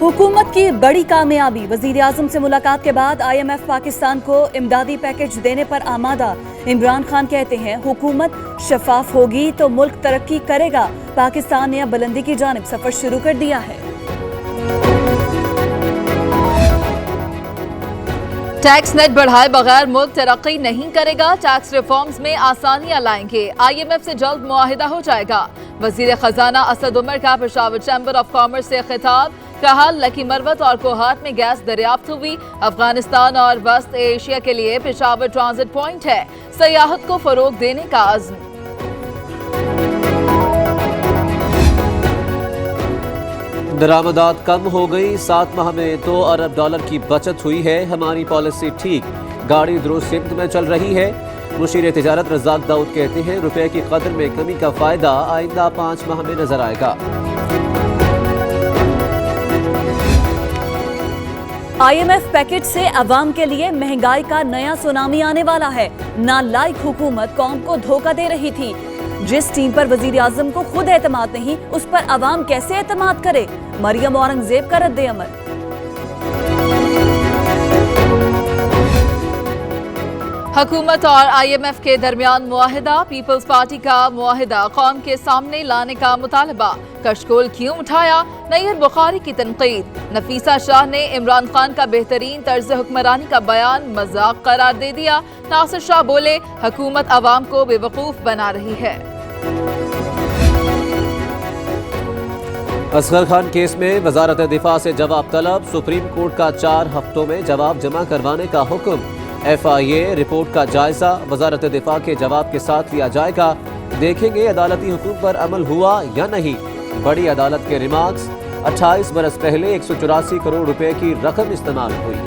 हुकूमत की बड़ी कामयाबी। वजीर आजम से मुलाकात के बाद IMF पाकिस्तान को इमदादी पैकेज देने पर आमादा। इमरान खान कहते हैं हुकूमत शफाफ होगी तो मुल्क तरक्की करेगा। पाकिस्तान ने अब बुलंदी की जानिब सफर शुरू कर दिया है। टैक्स नेट बढ़ाए बगैर मुल्क तरक्की नहीं करेगा। टैक्स रिफॉर्म्स में आसानियां लाएंगे। IMF से जल्द मुआहिदा हो जाएगा। वजीर खजाना असद उमर का पेशावर चैम्बर ऑफ कॉमर्स से खिताब। कहा लकी मरवत और कोहाट में गैस दरियाफ्त हुई। अफगानिस्तान और वस्त एशिया के लिए पेशावर ट्रांजिट पॉइंट है। सयाहत को फरोग देने का अज़्म। दरामदात कम हो गई। 7 माह में $2 अरब की बचत हुई है। हमारी पॉलिसी ठीक, गाड़ी दुरुस्त सिमत में चल रही है। मुशीर तिजारत रज़ाक दाऊद कहते हैं रुपए की कदर में कमी का फायदा आइंदा 5 माह में नजर आएगा। IMF पैकेज से अवाम के लिए महंगाई का नया सुनामी आने वाला है। नालायक हुकूमत कौम को धोखा दे रही थी। जिस टीम पर वजीर आजम को खुद एतमाद नहीं, उस पर अवाम कैसे एतमाद करे। मरियम औरंगजेब का रद्द अमल। हुकूमत और IMF के दरमियान मुआहिदा। पीपल्स पार्टी का मुआहिदा कौम के सामने लाने का मुतालबा। कशकोल क्यों उठाया, नैयर बुखारी की तनकीद। नफीसा शाह ने इमरान खान का बेहतरीन तर्ज हुक्मरानी का बयान मजाक करार दे दिया। नासिर शाह बोले हुकूमत अवाम को बेवकूफ बना रही है। असगर खान केस में वजारत दिफा से जवाब तलब। सुप्रीम कोर्ट का 4 हफ्तों में जवाब जमा करवाने का हुक्म। FIA रिपोर्ट का जायजा वजारत दिफा के जवाब के साथ लिया जाएगा। देखेंगे अदालती हुकूम पर अमल हुआ या नहीं। बड़ी अदालत के रिमार्क्स। 28 बरस पहले 184 करोड़ रुपए की रकम इस्तेमाल हुई।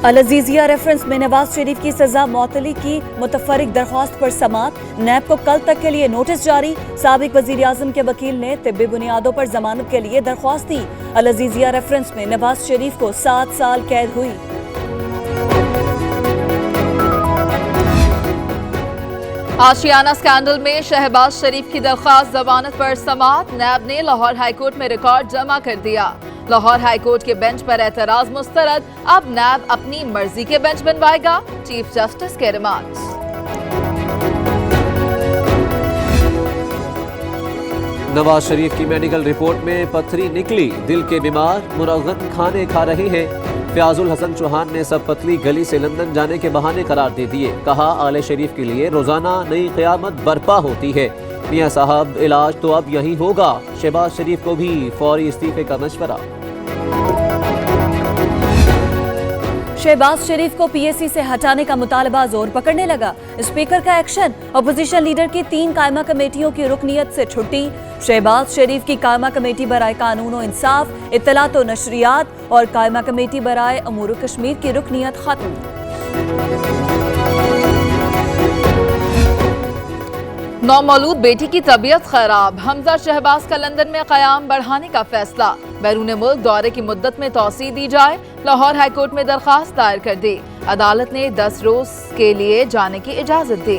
अल अजीजिया रेफरेंस में नवाज शरीफ की सजा मौतली की मुतफरिक दरख्वास्त पर समाअत। नैब को कल तक के लिए नोटिस जारी। साबिक वजीर आजम के वकील ने तिब्बी बुनियादों पर जमानत के लिए दरख्वास्त दी। अल अजीजिया रेफरेंस में नवाज शरीफ को 7 साल कैद हुई। आशियाना स्कैंडल में शहबाज शरीफ की दरख्वास्त जमानत पर समाअत। नैब ने लाहौर हाईकोर्ट में रिकॉर्ड जमा कर दिया। लाहौर हाईकोर्ट के बेंच पर एतराज मुस्तरद। अब नैब अपनी मर्जी के बेंच बनवाएगा। चीफ जस्टिस के रिमार्क्स। नवाज शरीफ की मेडिकल रिपोर्ट में पथरी निकली। दिल के बीमार मुरगन खाने खा रहे हैं। फयाजुल हसन चौहान ने सब पतली गली से लंदन जाने के बहाने करार दे दिए। कहा आले शरीफ के लिए रोजाना नई क़यामत बर्पा होती है। मियां साहब इलाज तो अब यही होगा। शहबाज शरीफ को भी फौरी इस्तीफे का मशवरा। शहबाज शरीफ को PAC से हटाने का मुतालबा जोर पकड़ने लगा। स्पीकर का एक्शन। अपोजिशन लीडर की 3 कायमा कमेटियों की रुकनियत से छुट्टी। शहबाज शरीफ की कायमा कमेटी बराए कानून व इंसाफ, इत्तलात व नशरियात और कायमा कमेटी बराए अमूर कश्मीर की रुकनियत खत्म। नौमौलूद बेटी की तबीयत खराब। हमजा शहबाज का लंदन में कयाम बढ़ाने का फैसला। बैरून मुल्क दौरे की मुद्दत में तौसी दी जाए। लाहौर हाईकोर्ट में दरखास्त दायर कर दी। अदालत ने 10 रोज के लिए जाने की इजाजत दी।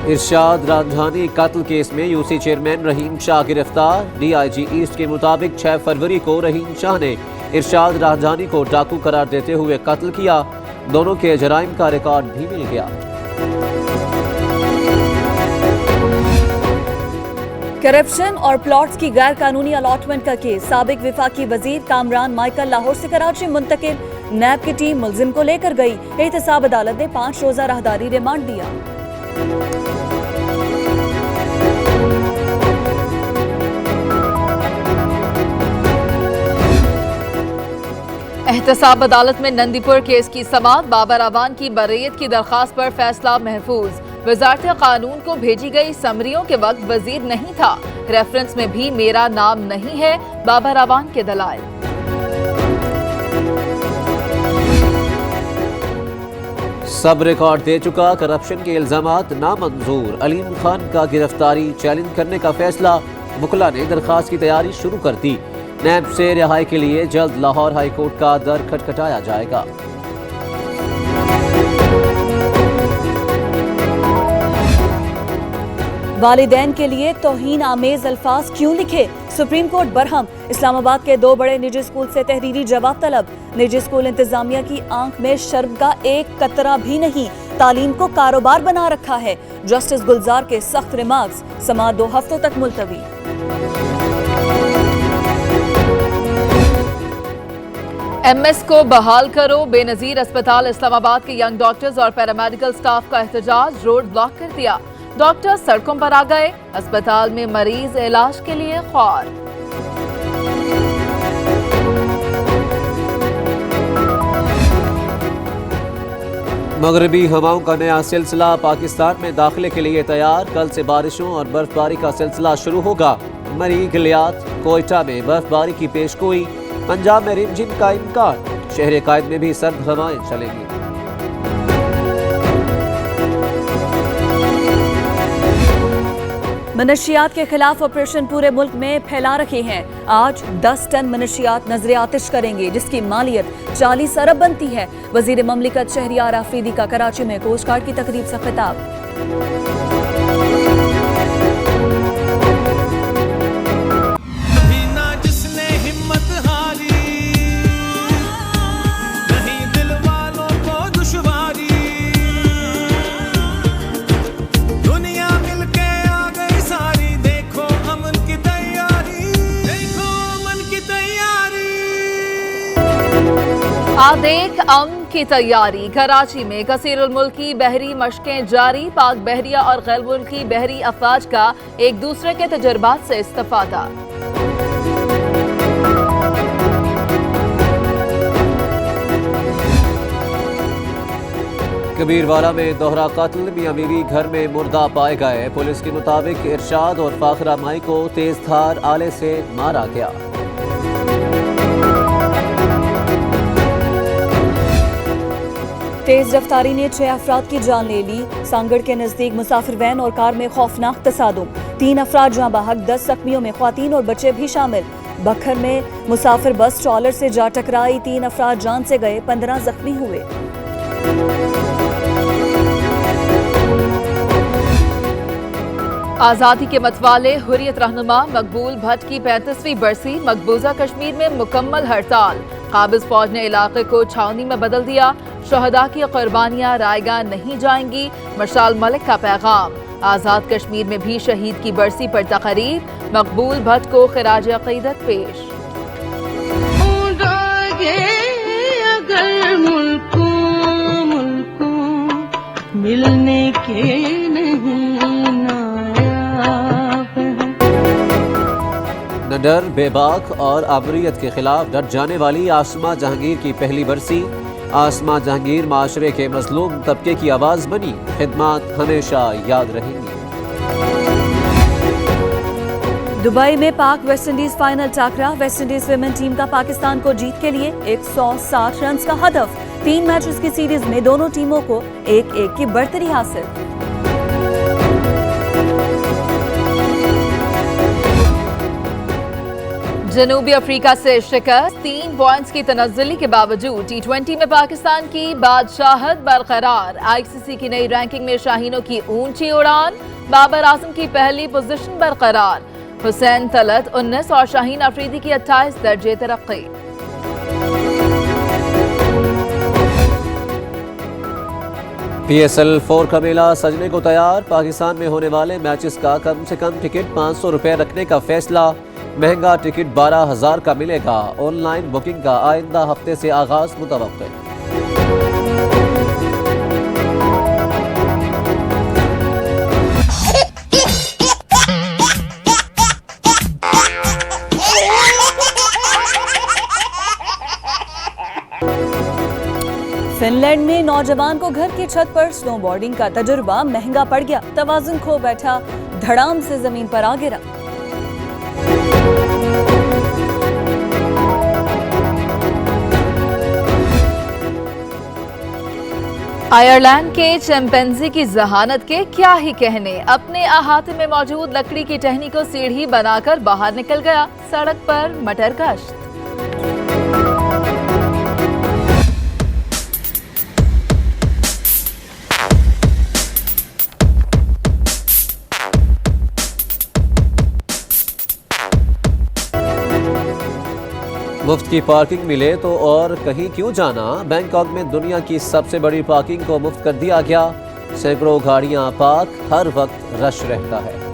इरशाद रांझानी कत्ल केस में UC चेयरमैन रहीम शाह गिरफ्तार। DIG ईस्ट के मुताबिक 6 फरवरी को रहीम शाह ने इरशाद रांझानी को डाकू करार देते हुए कत्ल किया। दोनों के जराइम का रिकॉर्ड भी मिल गया। करप्शन और प्लॉट्स की गैर कानूनी अलॉटमेंट का केस। साबिक विफाकी वजीर कामरान माइकल लाहौर से कराची मुंतकिल। नैब की टीम मुलजिम को लेकर गई। एहतसाब अदालत ने 5 रोजा राहदारी रिमांड दिया। एहतसाब अदालत में नंदीपुर केस की समाअत। बाबर अवान की बरयत की दरखास्त पर फैसला महफूज। वजारत कानून को भेजी गई समरियों के वक्त वजीर नहीं था। रेफरेंस में भी मेरा नाम नहीं है। बाबर अवान के दलाइल। सब रिकॉर्ड दे चुका। करप्शन के इल्जामात नामंजूर। अलीम खान का गिरफ्तारी चैलेंज करने का फैसला। वकला ने दरखास्त की तैयारी शुरू कर दी। नैब से रिहाई के लिए जल्द लाहौर हाई कोर्ट का दर खटखटाया जाएगा। वालिदैन के लिए तौहीन आमेज अल्फाज क्यों लिखे? Supreme court Barham. इस्लामाबाद के 2 बड़े निजी स्कूल से तहरीरी जवाब तलब। निजी स्कूल इंतजामिया की आंख में शर्म का एक कतरा भी नहीं, तालीम को कारोबार बना रखा है। जस्टिस गुलजार के सख्त रिमार्क्स। समाअत 2 हफ्तों तक मुलतवी। MS को बहाल करो। बेनजीर अस्पताल इस्लामाबाद के यंग डॉक्टर्स और पैरामेडिकल स्टाफ का एहतजाज, रोड ब्लॉक कर दिया। डॉक्टर सड़कों पर आ गए। अस्पताल में मरीज इलाज के लिए ख्वार। मगरबी हवाओं का नया सिलसिला पाकिस्तान में दाखिले के लिए तैयार। कल से बारिशों और बर्फबारी का सिलसिला शुरू होगा। मरी, गिलियात, कोयटा में बर्फबारी की पेशगोई। पंजाब में रिमझिम का इम्कान। शहर कायद में भी सर्द हवाएं चलेंगी। मनशियात के खिलाफ ऑपरेशन पूरे मुल्क में फैला रखे हैं। आज 10 टन मनशियात नजरे आतिश करेंगे, जिसकी मालियत 40 अरब बनती है। वजीर ममलिकत शहरियार आफरीदी का कराची में कोस्ट गार्ड की तकरीब से खिताब। आदेख अमन की तैयारी। कराची में कसीरुल मुल्की बहरी मशकें जारी। पाक बहरिया और गैर मुल्की बहरी अफवाज का एक दूसरे के तजुर्बात से इस्तिफादा। कबीरवाला में दोहरा कत्ल। मियां बीवी घर में मुर्दा पाए गए। पुलिस के मुताबिक इरशाद और फाखरा माई को तेज धार आले से मारा गया। तेज रफ्तारी ने 6 अफराद की जान ले ली। सांगड़ के नजदीक मुसाफिर वैन और कार में खौफनाक तसादुम। 3 अफराद जहां बहक, 10 जख्मियों में ख्वातीन और बच्चे भी शामिल। बखर में मुसाफिर बस ट्रॉलर से जा टकराई। 3 अफराद जान से गए, 15 जख्मी हुए। आजादी के मतवाले हुर्रियत रहनुमा मकबूल भट्ट की 35वीं बरसी। मकबूजा कश्मीर में मुकम्मल हड़ताल। काबिज फौज ने इलाके को छावनी में बदल दिया। शहदा की कुर्बानियां रायगा नहीं जाएंगी। मशाल मलिक का पैगाम। आजाद कश्मीर में भी शहीद की बरसी पर तकरीब। मकबूल भट्ट को खिराज अकीदत पेश। अगर मुल्को मिलने के नहीं नायाब हैं। न डर, बेबाक और आबरूयत के खिलाफ डट जाने वाली आसमा जहांगीर की पहली बरसी। आसमा जहांगीर माशरे के मजलूम तबके की आवाज बनी। खिदमत हमेशा याद रहेंगी। दुबई में पाक वेस्ट इंडीज फाइनल टाकरा। वेस्ट इंडीज विमेन टीम का पाकिस्तान को जीत के लिए 160 रन का हदफ। 3 मैचेस की सीरीज में दोनों टीमों को 1-1 की बढ़तरी हासिल। जनूबी अफ्रीका से शिकस्त। 3 पॉइंट्स की तनज़्ज़ुली के बावजूद T20 में पाकिस्तान की बादशाहत बरकरार। ICC की नई रैंकिंग में शाहीनों की ऊंची उड़ान। बाबर आजम की पहली पोजीशन बरकरार। हुसैन तलत 19 और शाहीन अफरीदी की 28 दर्जे तरक्की। PSL 4 का मेला सजने को तैयार। पाकिस्तान में होने वाले मैचेस का कम से कम टिकट 500 रुपए रखने का फैसला। महंगा टिकट 12,000 का मिलेगा। ऑनलाइन बुकिंग का आइंदा हफ्ते से आगाज मुतवक्किल। फिनलैंड में नौजवान को घर की छत पर स्नोबोर्डिंग का तजुर्बा महंगा पड़ गया। तवाज़ुन खो बैठा, धड़ाम से जमीन पर आ गिरा। आयरलैंड के चिंपैंजी की जहानत के क्या ही कहने। अपने अहाते में मौजूद लकड़ी की टहनी को सीढ़ी बनाकर बाहर निकल गया। सड़क पर मटर कश्त। मुफ्त की पार्किंग मिले तो और कहीं क्यों जाना। बैंकॉक में दुनिया की सबसे बड़ी पार्किंग को मुफ्त कर दिया गया। सैकड़ों गाड़ियां पार्क, हर वक्त रश रहता है।